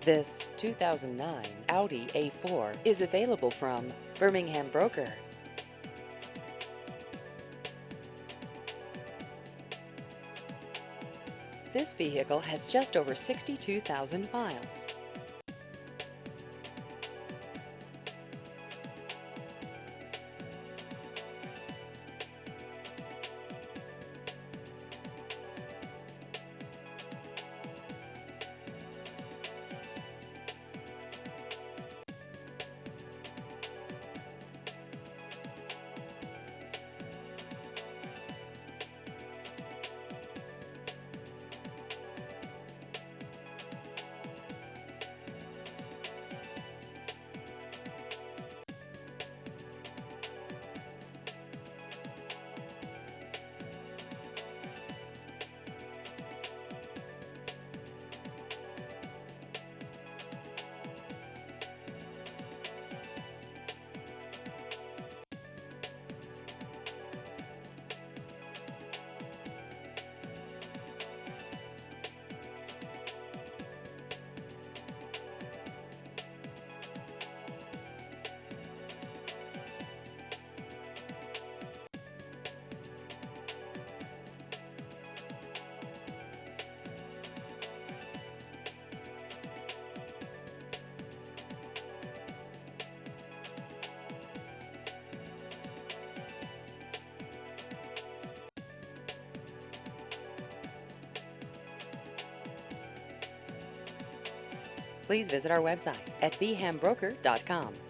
This 2009 Audi A4 is available from Birmingham Broker. This vehicle has just over 62,000 miles. Please visit our website at bhambroker.com.